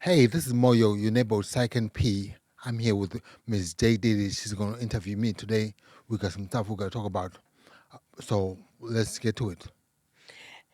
Hey, this is Moyo, your neighbor Psych P. I'm here with Ms. J. Diddy. She's going to interview me today. We got some stuff we're going to talk about. So let's get to it.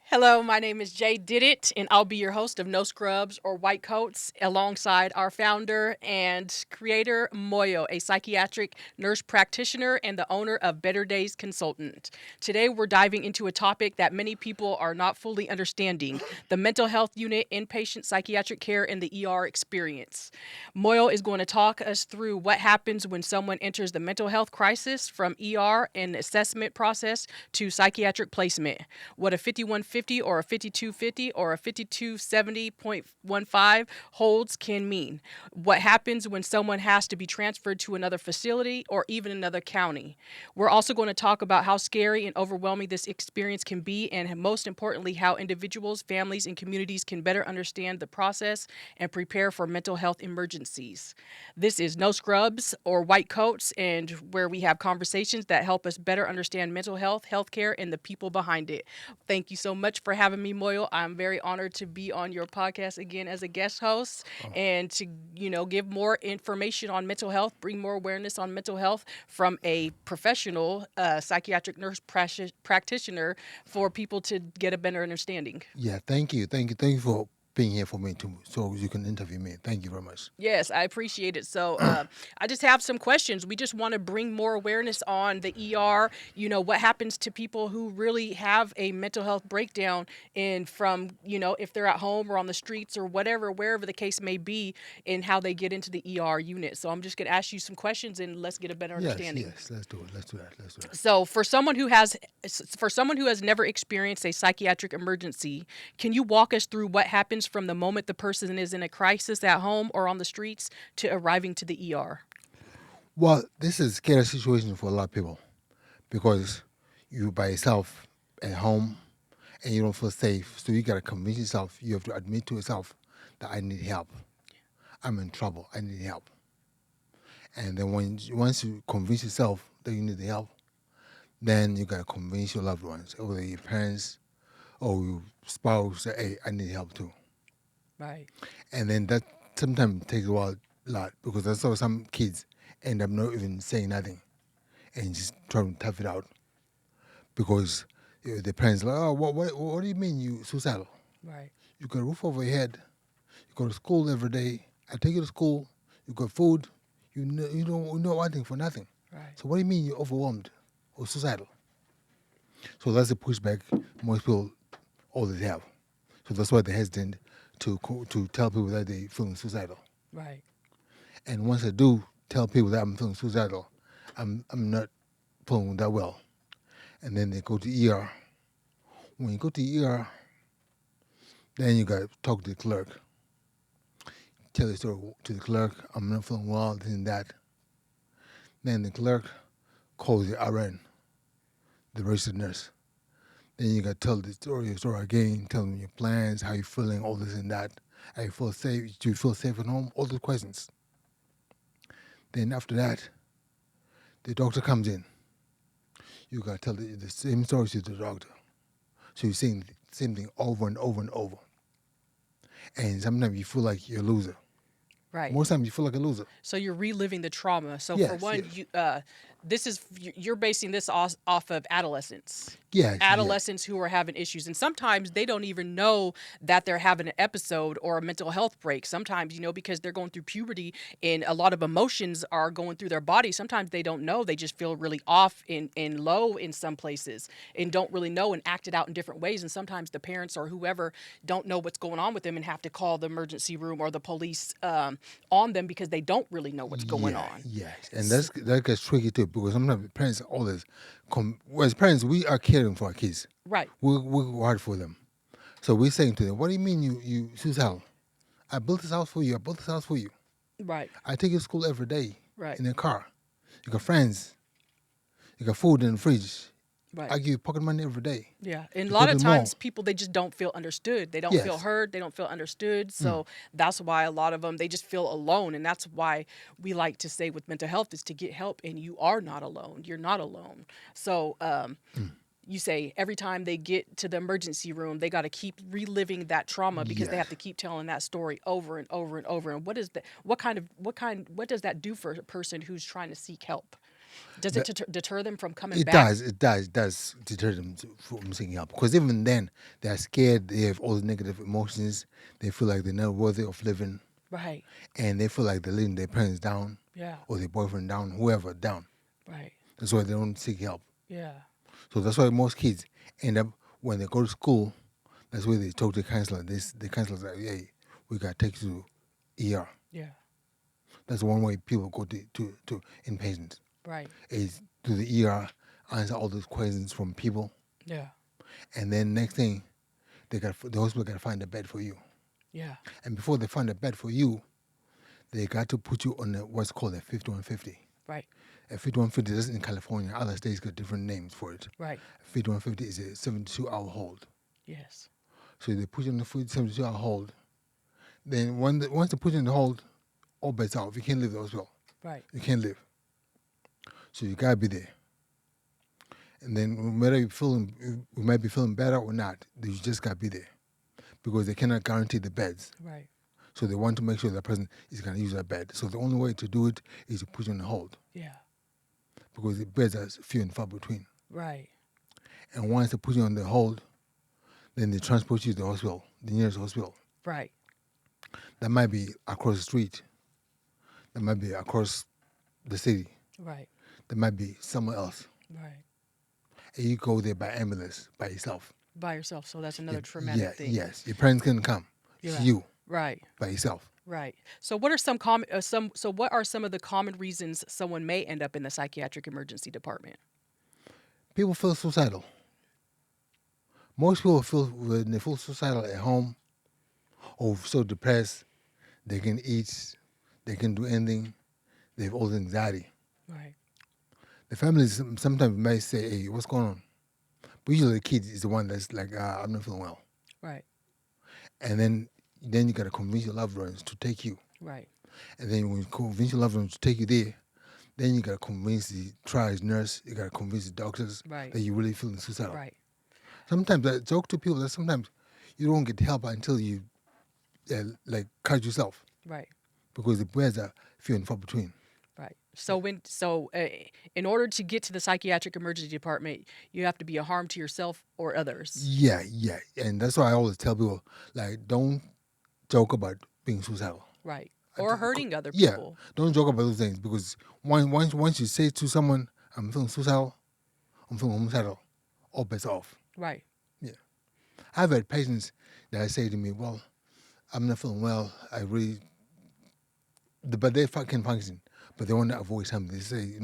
Hello, my name is Jay Did It, and I'll be your host of No Scrubs or White Coats alongside our founder and creator, Moyo, a psychiatric nurse practitioner and the owner of Better Days Consultant. Today, we're diving into a topic that many people are not fully understanding: the mental health unit, inpatient psychiatric care, and the ER experience. Moyo is going to talk us through what happens when someone enters the mental health crisis, from ER and assessment process to psychiatric placement, what a 5150 or a 5250 or a 5270.15 holds can mean, what happens when someone has to be transferred to another facility or even another county. We're also going to talk about how scary and overwhelming this experience can be, and most importantly, how individuals, families, and communities can better understand the process and prepare for mental health emergencies. This is No Scrubs or White Coats, and where we have conversations that help us better understand mental health, healthcare, and the people behind it. Thank you so much for having me, Moyo. I'm very honored to be on your podcast again as a guest host and to, give more information on mental health, bring more awareness on mental health from a professional psychiatric nurse practitioner for people to get a better understanding. Yeah, thank you. Thank you for being here for me too, so you can interview me. Thank you very much. Yes, I appreciate it. So I just have some questions. We just want to bring more awareness on the ER, what happens to people who really have a mental health breakdown, and from, if they're at home or on the streets or whatever, wherever the case may be, and how they get into the ER unit. So I'm just going to ask you some questions and let's get a better Yes, understanding. yes, let's do it. Let's do that. Let's do that. So for someone who has never experienced a psychiatric emergency, can you walk us through what happens from the moment the person is in a crisis at home or on the streets to arriving to the ER? Well, this is a scary situation for a lot of people because you by yourself at home and you don't feel safe. So you got to convince yourself, you have to admit to yourself that I need help. I'm in trouble. I need help. And then once you convince yourself that you need the help, then you gotta convince your loved ones, whether your parents or your spouse, that, hey, I need help too. Right. And then that sometimes takes a while, a lot, because I saw some kids end up not even saying nothing and just trying to tough it out because the parents are like, oh, what do you mean you suicidal? Right. You got a roof over your head, you go to school every day. I take you to school, you got food, you don't know one thing for nothing. Right. So what do you mean you're overwhelmed or suicidal? So that's the pushback most people always have. So that's why they're hesitant to tell people that they're feeling suicidal. Right. And once I do tell people that I'm feeling suicidal, I'm not feeling that well. And then they go to ER. When you go to ER, then you got to talk to the clerk. Tell the story to the clerk. I'm not feeling well, this and that. Then the clerk calls the RN, the registered nurse. Then you got to tell the story again, tell them your plans, how you feeling, all this and that. How you feel safe? Do you feel safe at home? All those questions. Then after that, the doctor comes in. You got to tell the same story to the doctor. So you're saying the same thing over and over and over. And sometimes you feel like you're a loser. Right. Most times you feel like a loser. So you're reliving the trauma. So for Yes, one, yes. you're basing this off of adolescents. Yes, yes. Adolescents who are having issues, and sometimes they don't even know that they're having an episode or a mental health break. Sometimes, because they're going through puberty and a lot of emotions are going through their body. Sometimes they don't know. They just feel really off and low in some places and don't really know and act it out in different ways. And sometimes the parents or whoever don't know what's going on with them and have to call the emergency room or the police on them because they don't really know what's going on. Yes, and that gets tricky too because sometimes parents always as parents we are caring for our kids. Right. We work hard for them, so we're saying to them, "What do you mean you suicidal? I built this house for you. I built this house for you. Right. I take you to school every day Right. in a car. You got friends. You got food in the fridge. Right. I give you pocket money every day. Yeah. And a You go lot to of the mall. times people, they just don't feel understood. They don't feel Yes. heard. They don't feel understood. So that's why a lot of them, they just feel alone. And that's why we like to say with mental health is to get help, and you are not alone. You're not alone. So you say every time they get to the emergency room, they got to keep reliving that trauma because they Yes. have to keep telling that story over and over and over. And what is that? What does that do for a person who's trying to seek help? Does it That, deter them from coming it back? does. It does deter them from seeking help. Because even then, they're scared. They have all the negative emotions. They feel like they're not worthy of living, Right. and they feel like they're letting their parents down, Yeah. or their boyfriend down, whoever down. Right. That's why they don't seek help. Yeah. So that's why most kids end up when they go to school. That's where they talk to the counselor. The counselor's like, "Hey, we gotta take you to ER." Yeah. That's one way people go to inpatients Right. is to the ER, answer all those questions from people, Yeah. and then next thing the hospital got to find a bed for you. Yeah. And before they find a bed for you, they got to put you on what's called a 5150. Right. A 5150 is in California. Other states got different names for it. Right. 5150 is a 72-hour hold. Yes. So they put you on the 72-hour hold. Then once they put you in the hold, all beds out. You can't leave the hospital. Right. You can't leave. So you gotta be there. And then whether you might be feeling better or not, you just gotta be there because they cannot guarantee the beds. Right. So they want to make sure that person is gonna use that bed. So the only way to do it is to put you on hold Yeah. because the beds are few and far between. Right. And once they put you on the hold, then they transport you to the hospital, the nearest hospital. Right. That might be across the street. That might be across the city. Right. That might be somewhere else. Right. And you go there by ambulance by yourself. By yourself. So that's another Yeah, traumatic thing. yes. Your parents can come. It's Yeah. you Right. by yourself. Right. So what are some common so what are some of the common reasons someone may end up in the psychiatric emergency department? People feel suicidal. Most people feel when they feel suicidal at home or so depressed, they can eat, they can do anything. They have all the anxiety. Right. The families sometimes may say, "Hey, what's going on?" But usually the kid is the one that's like, "I'm not feeling well," Right. and then you gotta convince your loved ones to take you, Right. and then when you convince your loved ones to take you there, then you gotta convince the triage nurse, you gotta convince the doctors Right. that you really feeling suicidal. Right. Sometimes I talk to people that sometimes you don't get help until you like cut yourself Right. because the beds are few and far between. Right. So in order to get to the psychiatric emergency department, you have to be a harm to yourself or others. Yeah, and that's why I always tell people like don't joke about being suicidal. Right. Or hurting other Yeah, people. don't joke about those things because once you say to someone, "I'm feeling suicidal," "I'm feeling homicidal," all bets off. Right. Yeah, I've had patients that say to me, "Well, I'm not feeling well. I really," but they can function, but they want to avoid something. They say,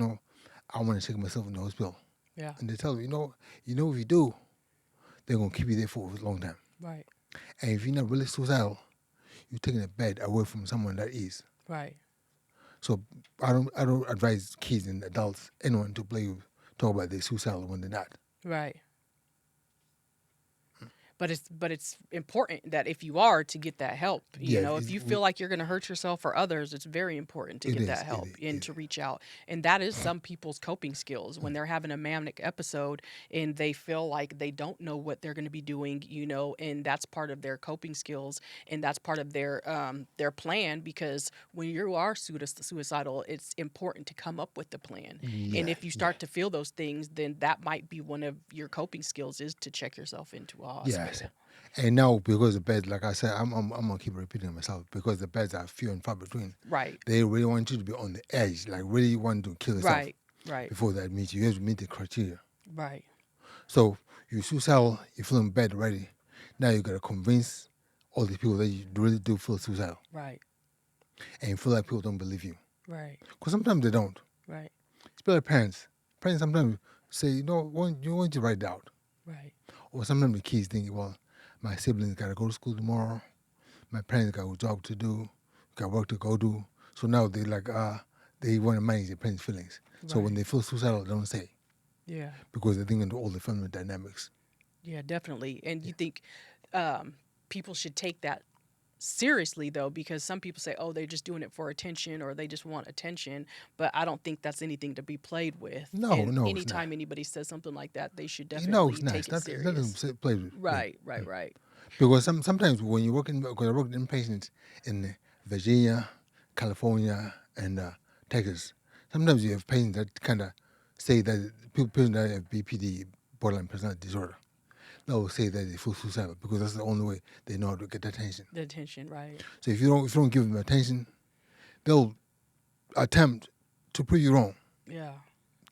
"I want to take myself in the hospital," Yeah. and they tell me, if you do, they're gonna keep you there for a long time. Right. And if you're not really suicidal, you're taking a bed away from someone that is. Right. So I don't advise kids and adults, anyone to talk about their suicidal when they're not. Right. But it's important that if you are to get that help, Yes, if you feel like you're going to hurt yourself or others, it's very important to get that help and to reach out. And that is some people's coping skills when they're having a manic episode and they feel like they don't know what they're going to be doing, and that's part of their coping skills and that's part of their plan because when you are suicidal, it's important to come up with the plan. And if you start to feel those things, then that might be one of your coping skills is to check yourself into a hospital. Yes. And now because the beds, like I said, I'm gonna keep repeating myself because the beds are few and far between. Right. They really want you to be on the edge, like really want to kill yourself. Right. Right. Before they admit you, you have to meet the criteria. Right. So you're suicidal, you're feeling bad already. Now you gotta convince all these people that you really do feel suicidal, Right. and you feel like people don't believe you. Right. Because sometimes they don't. Right. Especially parents. Parents sometimes say, you want to write it out. Right. Or sometimes the kids think, well, my siblings got to go to school tomorrow. My parents got a job to do, got work to go do. So now they they want to manage their parents' feelings. So when Right. they feel suicidal, they don't say Yeah. because they think into all the family dynamics. Yeah, definitely. And you think people should take that seriously though, because some people say, oh, they're just doing it for attention or they just want attention, but I don't think that's anything to be played with. No, And no, it's not. anytime anybody says something like that, they should No, definitely it's not. take it It's nothing serious. to play with. Right, right, right. Because sometimes when you're working, because I worked in patients in Virginia, California, and Texas, sometimes you have patients that kind of say that people that have BPD, borderline personality disorder, they'll say that they feel suicidal because that's the only way they know how to get attention. The attention, right. So if you don't give them attention, they'll attempt to prove you wrong, Yeah,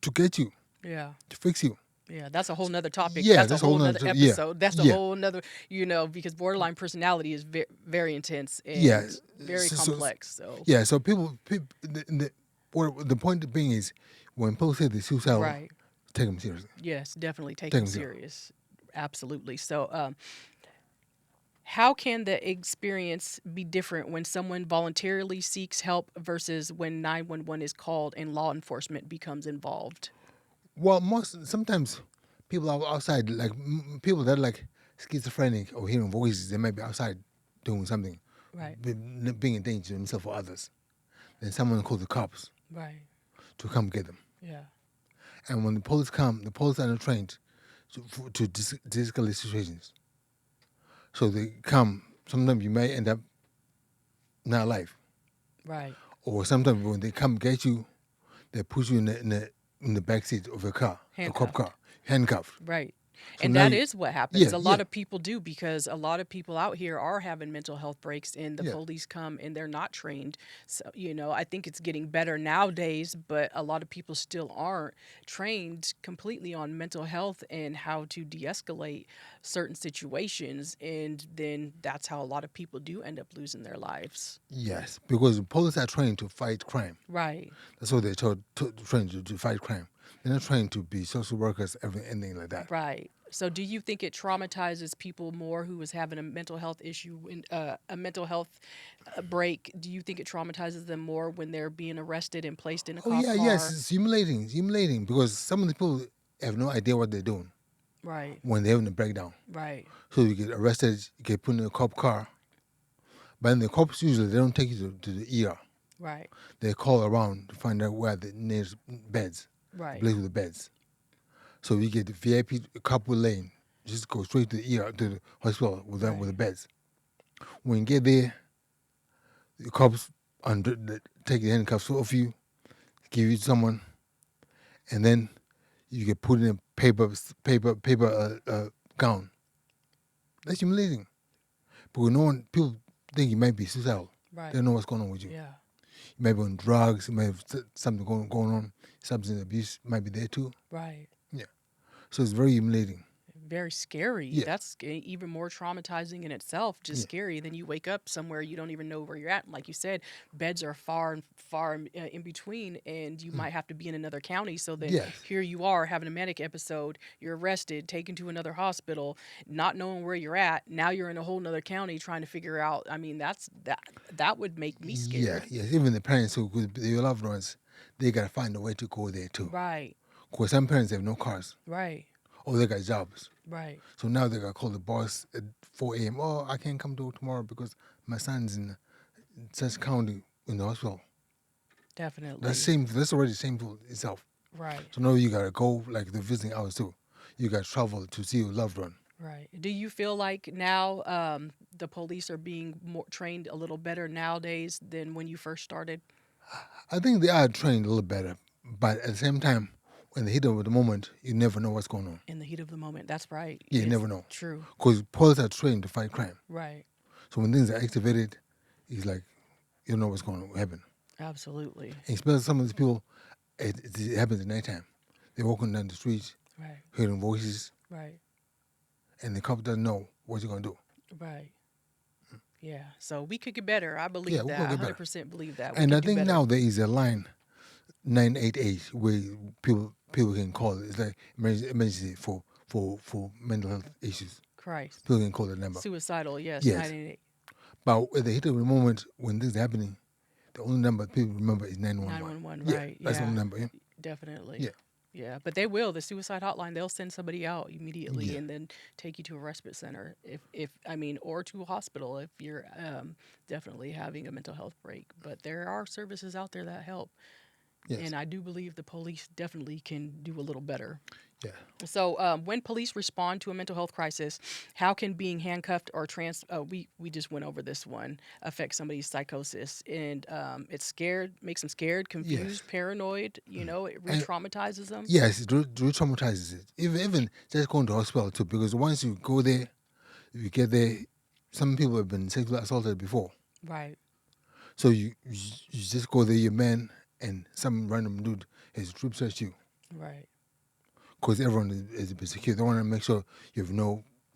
to get you, yeah. to fix you. Yeah, that's a whole nother topic. Yeah, That's a that's a whole whole nother nother. Yeah, episode. That's a yeah, whole nother, because borderline personality is very intense yeah. and very So, complex. So, yeah, so people the point being is when people say they're suicidal, right. take them seriously. Yes, definitely take Take them them seriously. serious. Absolutely. So, how can the experience be different when someone voluntarily seeks help versus when 911 is called and law enforcement becomes involved? Well, sometimes people are outside, like people that are like schizophrenic or hearing voices, they might be outside doing something, Right, being a danger to themselves or others. Then someone calls the cops right. to come get them. Yeah, And when the police come, the police are not trained to de-escalate situations. So they come. Sometimes you may end up not alive, right. or sometimes when they come get you, they put you in the back seat of a car, a cop Handcuffed. car, handcuffed. Right. So And now that you, is what happens. yeah, A yeah, lot of people do because a lot of people out here are having mental health breaks and the yeah, police come and they're not trained. So, I think it's getting better nowadays, but a lot of people still aren't trained completely on mental health and how to de escalate certain situations. And then that's how a lot of people do end up losing their lives. yes, because the police are trained to fight crime. Right. That's what they're trained to fight crime. They're not trained to be social workers, anything like that. Right. So, do you think it traumatizes people more who is having a mental health issue, a mental health break? Do you think it traumatizes them more when they're being arrested and placed in a Oh cop yeah, yes, car? it's humiliating because some of the people have no idea what they're doing Right. when they're having a breakdown. Right. So you get arrested, you get put in a cop car, but then the cops usually they don't take you to the ER. Right. They call around to find out where the nearest beds, the Right. place with the beds. So you get the VIP couple lane, just go straight to the ER, to the hospital with them with the beds. When you get there, the cops take the handcuffs off you, give you to someone, and then you get put in a paper gown. That's humiliating. Because people think you might be suicidal. Right. They don't know what's going on with you. Yeah. You might be on drugs. You might have something going on. Substance abuse might be there too. Right. Yeah. So it's very humiliating. Very scary. Yeah. That's even more traumatizing in itself. Just scary. Then you wake up somewhere you don't even know where you're at. And like you said, beds are far in between, and you might have to be in another county. So then Yes. here you are having a manic episode. You're arrested, taken to another hospital, not knowing where you're at. Now you're in a whole nother county trying to figure out. I mean, that would make me Yeah, scared. yes. Even the parents who, their loved ones, they got to find a way to go there too. Right. Because some parents have no cars Right. or they got jobs. Right. So now they got to call the boss at 4 a.m. Oh, I can't come to tomorrow because my son's in such county in the hospital. Definitely. That's already shameful itself. Right. So now you got to go like the visiting hours too. You got to travel to see your loved one. Right. Do you feel like now the police are being more trained a little better nowadays than when you first started? I think they are trained a little better, but at the same time, when the heat of the moment, you never know what's going on. In the heat of the moment. That's right. Yeah, you It's never know. True. Because police are trained to fight crime. Right. So when things are activated, it's like, you don't know what's going to happen. Absolutely. And especially some of these people, it happens at nighttime. They're walking down the street, Right. hearing voices, Right. and the cop doesn't know what you're going to do. Right. Yeah. So we could get better. I believe Yeah, we that. could I get better. 100% believe that. We And I could do think better. now there is a line, 988, where people can call. It's like emergency for mental health issues. Christ. People can call the number. Suicidal. Yes. Yes. 988. But at the heat of the moment when things are happening, the only number people remember is 911. 911. Yeah, Right. that's the Yeah. only number. Yeah. Definitely. Yeah. Yeah, but they will. The suicide hotline, they'll send somebody out immediately Yeah. and then take you to a respite center if I mean, or to a hospital if you're definitely having a mental health break. But there are services out there that help, Yes. and I do believe the police definitely can do a little better. Yeah. So, when police respond to a mental health crisis, how can being handcuffed or we just went over this one affect somebody's psychosis? And it's scared, makes them scared, Yes. confused, paranoid. You know, it And re-traumatizes them. yes, it traumatizes it. Even just going to hospital too, because once you go there, if you get there, some people have been sexually assaulted before. Right. So you just go there, your man, and some random dude has troop search you. Right. Because everyone is a bit secure. They want to make sure you have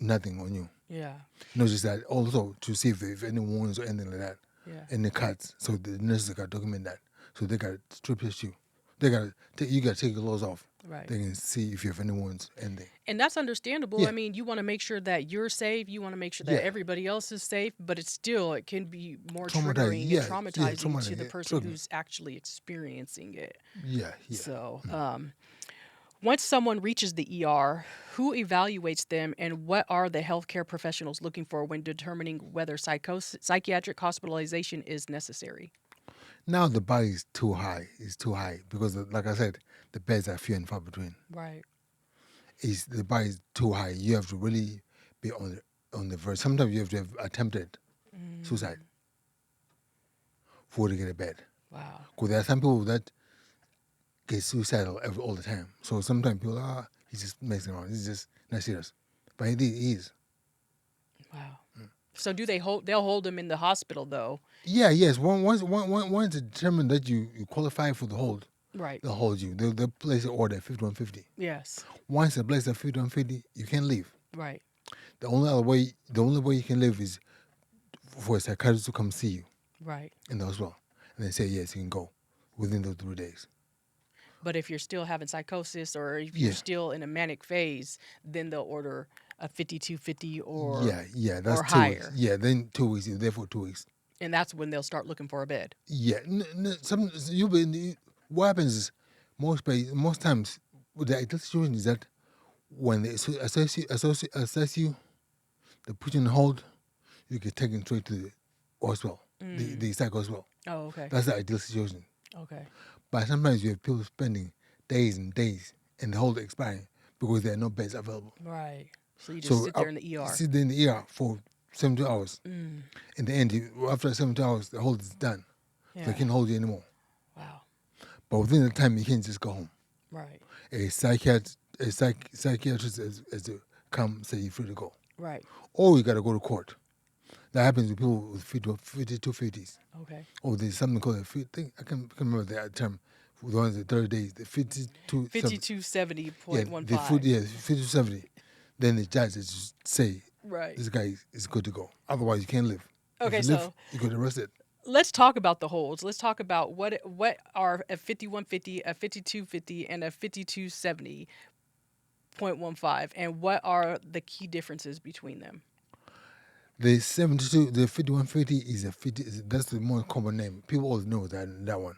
nothing on you. Yeah. Not just that, also to see if any wounds or anything like that, Yeah. any cuts. So the nurses got to document that. So they got to strip search you. You got to take your clothes off. Right. They can see if you have any wounds, anything. And that's understandable. Yeah. I mean, you want to make sure that you're safe. You want to make sure that Yeah. everybody else is safe. But it can be more Traumatizing, triggering yeah, and yeah, traumatizing to traumatizing, the yeah, person triggering. who's actually experiencing it. Yeah, yeah. So, once someone reaches the ER, who evaluates them, and what are the healthcare professionals looking for when determining whether psychiatric hospitalization is necessary? Now the bar is too high. It's too high because, like I said, the beds are few and far between. Right. The bar is too high. You have to really be on the verge. Sometimes you have to have attempted suicide before to get a bed. Wow. Because there are some people that get suicidal all the time. So sometimes people he's just messing around. He's just not serious. But he is. Wow. So do they'll hold them in the hospital though? Yeah, yes. Once it's determined that you qualify for the hold, Right. they'll hold you. They'll place an order at 5150. Yes. Once they place at 5150, you can't leave. Right. The only way you can leave is for a psychiatrist to come see you Right. in the hospital. And they say, yes, you can go within those 3 days. But if you're still having psychosis or if Yeah. you're still in a manic phase, then they'll order a 5250 or That's or 2 weeks. higher. Yeah, then 2 weeks. You're there for 2 weeks. And that's when they'll start looking for a bed. Yeah, what happens is most times with the ideal situation is that when they assess you, they put you on hold, you get taken straight to the hospital, the psych hospital. Oh, okay. That's the ideal situation. Okay. But sometimes you have people spending days and days and the hold expiring because there are no beds available. Right. So you just sit there in the You ER. sit there in the ER for 72 hours. In the end, after 72 hours, the hold is done. Yeah. They can't hold you anymore. Wow. But within the time, you can't just go home. Right. A psychiatrist has to come say you're free to go. Right. Or you got to go to court. That happens with people with 5250s. Okay. Or there's something called I can't remember the term. For the ones the 30 days, the 52... 5270.15. Yeah, 5270. Then the judge just say, Right. this guy is good to go. Otherwise, you can't live. Okay, If you live, so you get arrested. let's talk about the holds. Let's talk about what are a 5150, a 5250, and a 5270.15, and what are the key differences between them. The 5150 is a 50. That's the more common name. People always know that one.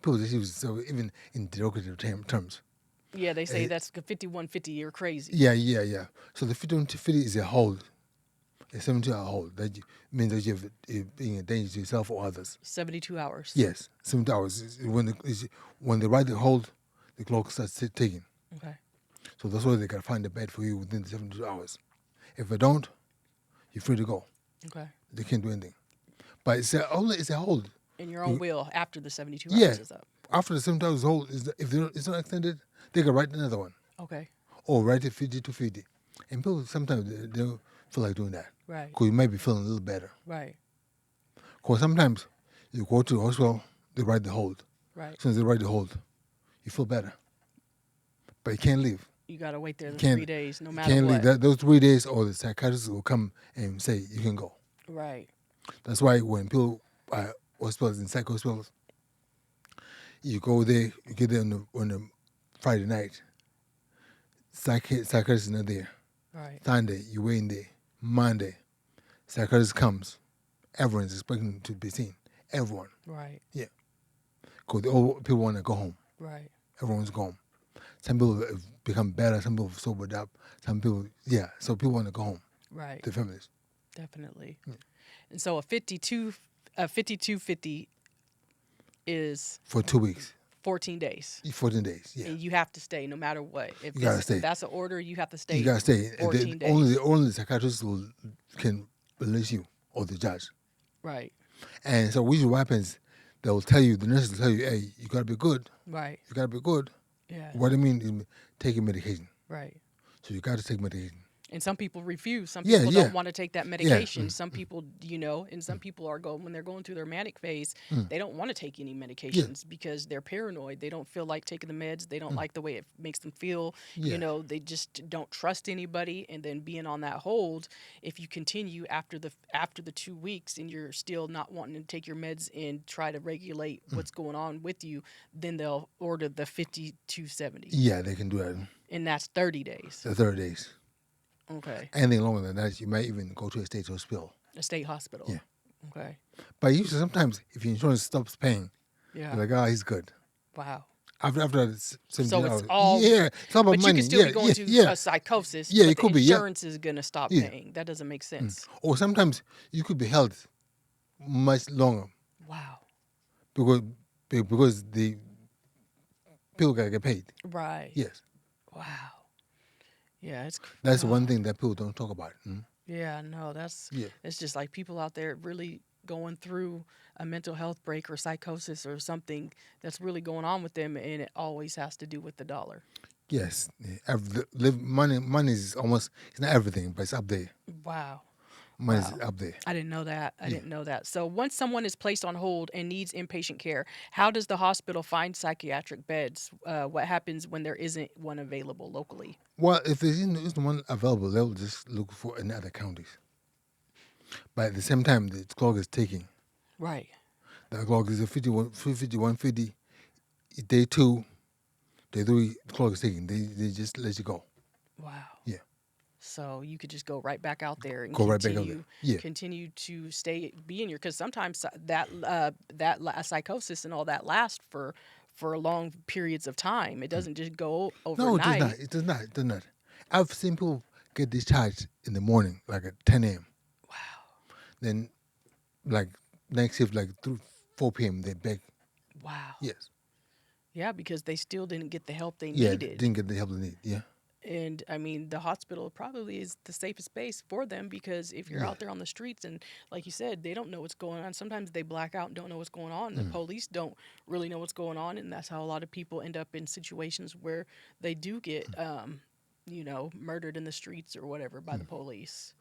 People just use it so even in derogative terms. Yeah, they say that's 5150. You're crazy. Yeah. So the 5150 is a hold, a 72-hour hold. Means that you're being a danger to yourself or others. 72 hours. Yes, 72 hours. When they write the hold, the clock starts ticking. Okay. So that's why they got to find a bed for you within the 72 hours. If they don't, you're free to go. Okay. They can't do anything. But it's a hold. In your own will after the 72 Yeah. hours is up. After the 72 hours hold, if it's not extended, they can write another one. Okay. Or write it 50. And people sometimes they don't feel like doing that. Right. Because you might be feeling a little better. Right. Because sometimes you go to the hospital, they write the hold. Right. As soon as they write the hold, you feel better. But you can't leave. You got to wait there the can't- 3 days, no You matter can't what. leave. Those 3 days, or the psychiatrist will come and say, you can go. Right. That's why when people are hospitals and psych hospitals, you go there, you get there on a Friday night. Psychiatrist is not there. Right. Sunday, you wait in there. Monday, psychiatrist comes. Everyone's expecting to be seen. Everyone. Right. Because all people want to go home. Right. Everyone's gone. Some people have become better. Some people have sobered up. Some people, so people want to go home. Right. The families. Definitely. And so a 5250 is For 2 weeks. 14 days. 14 days, yeah. And you have to stay no matter what. You gotta stay. If that's an order, you have to stay. You gotta stay. 14 days. Only the psychiatrist can release you, or the judge. Right. And so usually what happens, the nurses will tell you, hey, you gotta be good. Right. You gotta be good. Yeah. What I mean is taking medication. Right. So you gotta take medication. And some people refuse. Some people don't want to take that medication. Yeah. Some people, and some people are when they're going through their manic phase, they don't want to take any medications because they're paranoid. They don't feel like taking the meds. They don't like the way it makes them feel. Yeah. They just don't trust anybody. And then being on that hold, if you continue after the 2 weeks and you're still not wanting to take your meds and try to regulate what's going on with you, then they'll order the 5270. Yeah, they can do that. And that's 30 days. The 30 days. Okay. Anything longer than that, you might even go to a state hospital. A state hospital. Yeah. Okay. But usually sometimes if your insurance stops paying, Yeah. you're like, he's good. Wow. After 17 So hours. it's all it's all about but money. you can still be going to a psychosis. Yeah, but it could the be, insurance is gonna stop paying. That doesn't make sense. Or sometimes you could be held much longer Wow. because the people gotta get paid. Right. Yes. Wow. Yeah, That's one thing that people don't talk about. Yeah, no, it's just like people out there really going through a mental health break or psychosis or something that's really going on with them, and it always has to do with the dollar. Yes. Money is almost, it's not everything, but it's up there. Wow. Money's up there. I didn't know that. I didn't know that. So once someone is placed on hold and needs inpatient care, how does the hospital find psychiatric beds? What happens when there isn't one available locally? Well, if there isn't one available, they'll just look for in other counties. But at the same time, the clock is ticking. Right. The clock is a 5150. Day 2, day 3, the clock is ticking. They just let you go. Wow. Yeah. So you could just go right back out there and continue to be in your, because sometimes that psychosis and all that lasts for long periods of time. It doesn't just go overnight. No, it does not. It does not. I've seen people get discharged in the morning, like at 10 a.m. Wow. Then, like, next shift, like through 4 p.m., they beg. Wow. Yes. Yeah, because they still didn't get the help they needed. Yeah, didn't get the help they need. Yeah. And I mean, the hospital probably is the safest space for them, because if you're out there on the streets and, like you said, they don't know what's going on. Sometimes they black out and don't know what's going on. The police don't really know what's going on, and that's how a lot of people end up in situations where they do get, murdered in the streets or whatever by the police.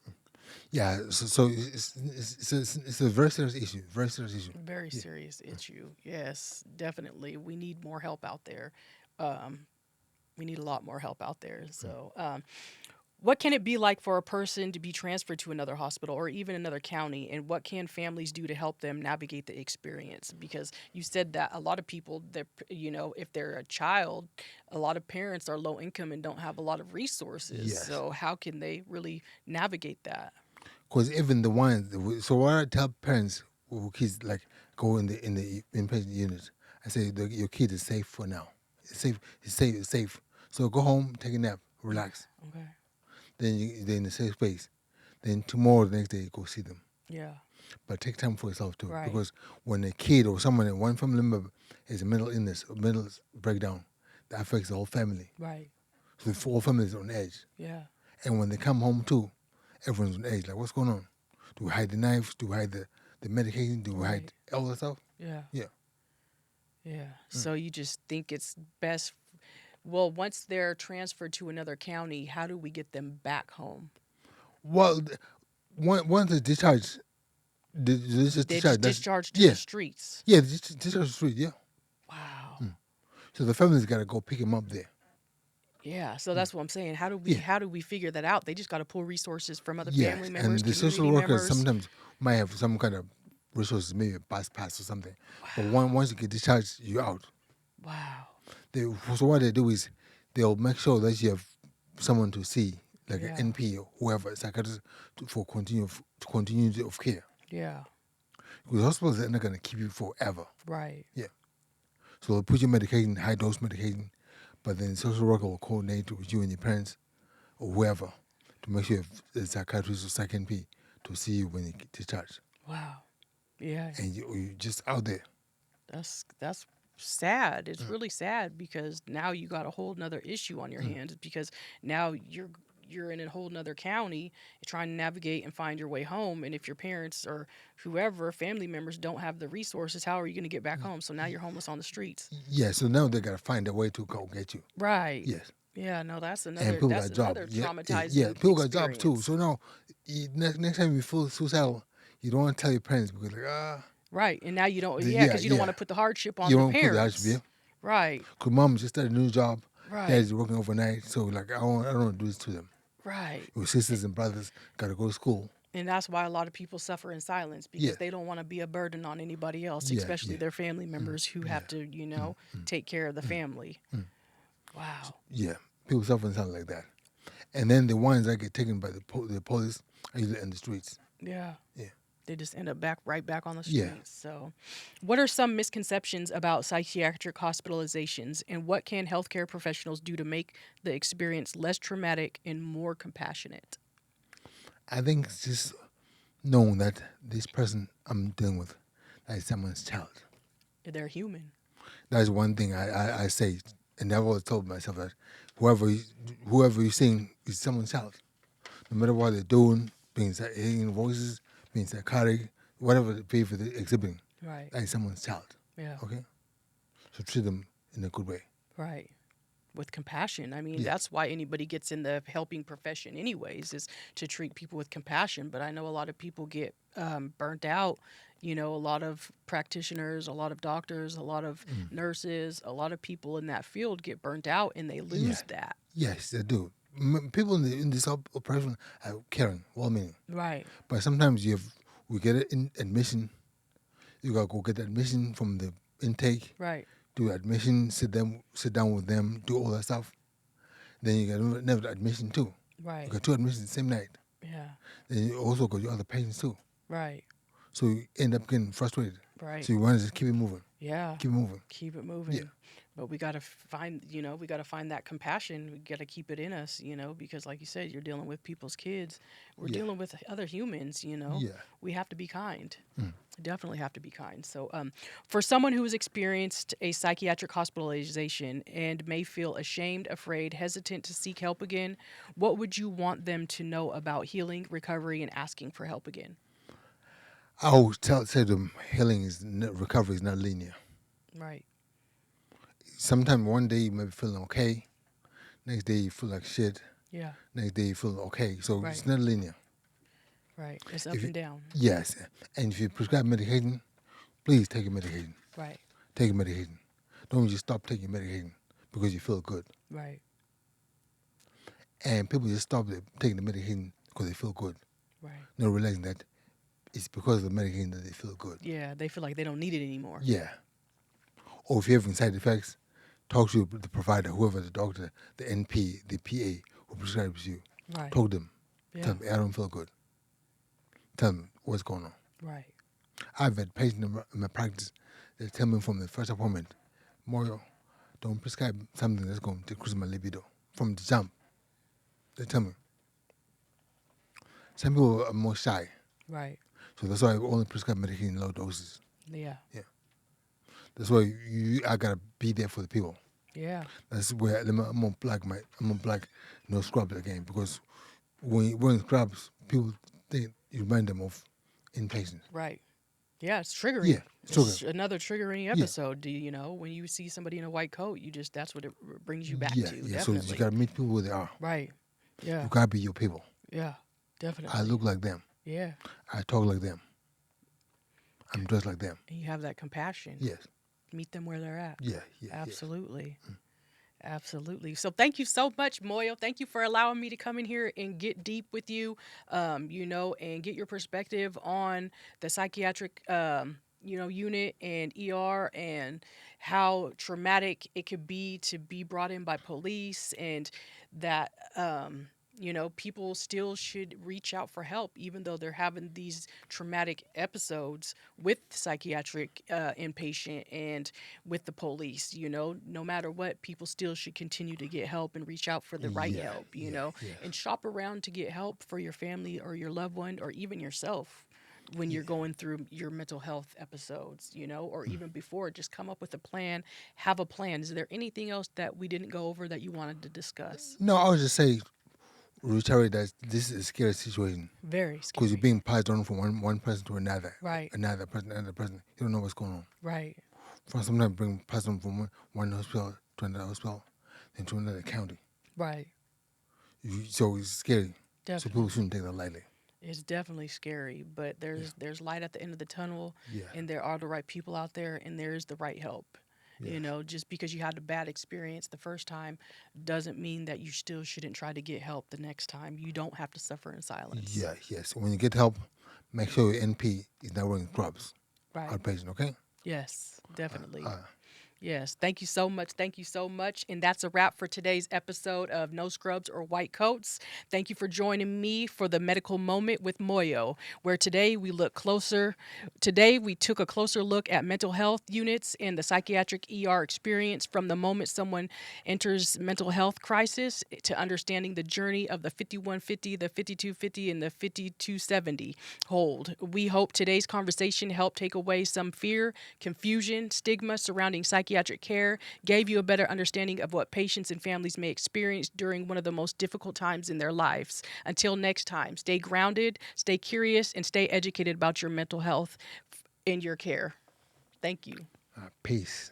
Yeah, so it's a very serious issue. Very serious issue. Very serious issue. Yes, definitely. We need more help out there. We need a lot more help out there. So, what can it be like for a person to be transferred to another hospital or even another county, and what can families do to help them navigate the experience? Because you said that a lot of people, if they're a child, a lot of parents are low income and don't have a lot of resources. Yes. So how can they really navigate that? Because even the ones, so what I tell parents who kids like go in the inpatient unit, I say your kid is safe for now. It's safe. So go home, take a nap, relax. Okay. Then they're in a safe space. Then tomorrow, the next day, go see them. Yeah. But take time for yourself too, Right. because when a kid or someone in one family member has a mental illness or mental breakdown, that affects the whole family. Right. So the whole family is on edge. Yeah. And when they come home too, everyone's on edge. Like, what's going on? Do we hide the knives? Do we hide the medication? Do we hide all that stuff? Yeah. Yeah. Yeah. So you just think it's best. Well, once they're transferred to another county, how do we get them back home? Well, once they're discharged, they just discharged to the streets. Yeah, they just discharged to the street, yeah. Wow. So the family's got to go pick them up there. Yeah, so that's what I'm saying. How do we figure that out? They just got to pull resources from other Yes, family members, and the social community workers members. sometimes might have some kind of resources, maybe a bus pass or something. But once you get discharged, you're out. Wow. So what they do is they'll make sure that you have someone to see, like an NP or whoever, a psychiatrist, for continuity of care. Yeah. Because hospitals are not going to keep you forever. Right. Yeah. So they'll put you medication, high dose medication, But then the social worker will coordinate with you and your parents or whoever to make sure if the psychiatrist or psych NP to see you when you get discharged. Wow. Yeah. And you're just out there. That's sad. It's really sad because now you got a whole nother issue on your hands because now you're in a whole nother county trying to navigate and find your way home. And if your parents or whoever, family members don't have the resources, how are you going to get back home? So now you're homeless on the streets. Yeah, so now they got to find a way to go get you. Right. Yes. Yeah, no, And people got jobs. Yeah, traumatizing people got jobs too. experience. So now, next time you feel suicidal, you don't want to tell your parents because Right. And now you don't, yeah, because you don't yeah. want to put the hardship on You the don't put the parents. hardship, yeah. Right. Because mom just started a new job. Right. Dad's working overnight, so like I don't want to do this to them. Right. Your sisters and brothers got to go to school. And that's why a lot of people suffer in silence because Yeah. they don't want to be a burden on anybody else, Yeah, especially yeah. their family members who have to, take care of the family. Wow. Yeah, people suffer in something like that. And then the ones that get taken by the police are usually in the streets. Yeah. Yeah. They just end up right back on the Yeah. streets. So, what are some misconceptions about psychiatric hospitalizations, and what can healthcare professionals do to make the experience less traumatic and more compassionate? I think it's just knowing that this person I'm dealing with is someone's child. They're human. That's one thing I say, and I've always told myself that whoever you're seeing is someone's child. No matter what they're doing, being hearing voices, being psychotic, whatever the behavior they're exhibiting, Right. that is someone's child. Yeah. Okay? So treat them in a good way. Right. With compassion. I mean, Yeah. that's why anybody gets in the helping profession, anyways, is to treat people with compassion. But I know a lot of people get burnt out. A lot of practitioners, a lot of doctors, a lot of nurses, a lot of people in that field get burnt out and they lose that. Yes, they do. People in this operation are caring, well-meaning. Right. But sometimes we get it in admission. You gotta go get the admission from the intake. Right. Do admission, sit down with them, do all that stuff. Then you got another admission too. Right. You got two admissions the same night. Yeah. Then you also got your other patients too. Right. So you end up getting frustrated. Right. So you want to just keep it moving. Yeah. Keep it moving. Keep it moving. Yeah. But we got to find that compassion. We got to keep it in us, because like you said, you're dealing with people's kids. We're Yeah. dealing with other humans, Yeah. We have to be kind. Definitely have to be kind. So, for someone who has experienced a psychiatric hospitalization and may feel ashamed, afraid, hesitant to seek help again, what would you want them to know about healing, recovery, and asking for help again? I always say to them, recovery is not linear. Right. Sometimes one day you may be feeling okay, next day you feel like shit, Yeah. next day you feel okay. So Right. it's not linear. Right. It's up If and down. Yes. And if you prescribe medication, please take your medication. Right. Take your medication. Don't just stop taking medication because you feel good. Right. And people just stop taking the medication because they feel good, Right. not realizing that it's because of the medication that they feel good. Yeah. They feel like they don't need it anymore. Yeah. Or if you're having side effects, talk to the provider, whoever, the doctor, the NP, the PA who prescribes you. Right. Talk to them. Yeah. Tell them, I don't feel good. Tell them what's going on. Right. I've had patients in my practice that tell me from the first appointment, Moyo, don't prescribe something that's going to decrease my libido from the jump. They tell me. Some people are more shy, Right. so that's why I only prescribe medication in low doses. Yeah. That's why I gotta be there for the people. Yeah. That's where I'm gonna black no scrubs again, because when you're wearing scrubs, people think you remind them of inpatients. Right. Yeah, it's triggering. Yeah, it's It's triggering. another triggering episode. Do you know when you see somebody in a white coat, that's what it brings you back to. Yeah. So Definitely. you gotta meet people where they are. Right. Yeah. You gotta be your people. Yeah. Definitely. I look like them. Yeah. I talk like them. I'm dressed like them. And you have that compassion. Yes. Meet them where they're at. Yeah. Absolutely. Absolutely. So thank you so much, Moyo. Thank you for allowing me to come in here and get deep with you, and get your perspective on the psychiatric, unit and ER and how traumatic it could be to be brought in by police, and that, You know, people still should reach out for help, even though they're having these traumatic episodes with psychiatric inpatient and with the police. You know, no matter what, people still should continue to get help and reach out for the right Yeah, help, you yeah, know, yes, and shop around to get help for your family or your loved one or even yourself when yeah. you're going through your mental health episodes, you know, or even before. Just come up with a plan, have a plan. Is there anything else that we didn't go over that you wanted to discuss? No, I would just say, reiterate that this is a scary situation Very because you're scary. being passed on from one person to Right, another person, another person. You don't know what's going on. right, For sometimes being passed on from one hospital to another hospital, then to another county. right. So it's scary. So people Definitely. shouldn't take that lightly. It's definitely scary, but Yeah, there's light at the end of the tunnel, yeah, and there are the right people out there, and there's the right help. You yes, know, just because you had a bad experience the first time doesn't mean that you still shouldn't try to get help the next time. You don't have to suffer in silence. yeah, yes. When you get help, make sure your NP is not wearing scrubs, Right. outpatient. Okay. Yes, definitely. Uh, Yes, thank you so much. Thank you so much. And that's a wrap for today's episode of No Scrubs or White Coats. Thank you for joining me for the medical moment with Moyo, where today we look closer. Today we took a closer look at mental health units and the psychiatric ER experience from the moment someone enters mental health crisis to understanding the journey of the 5150, the 5250, and the 5270 hold. We hope today's conversation helped take away some fear, confusion, stigma surrounding psychiatric care, gave you a better understanding of what patients and families may experience during one of the most difficult times in their lives. Until next time, stay grounded, stay curious, and stay educated about your mental health in your care. Thank you. peace.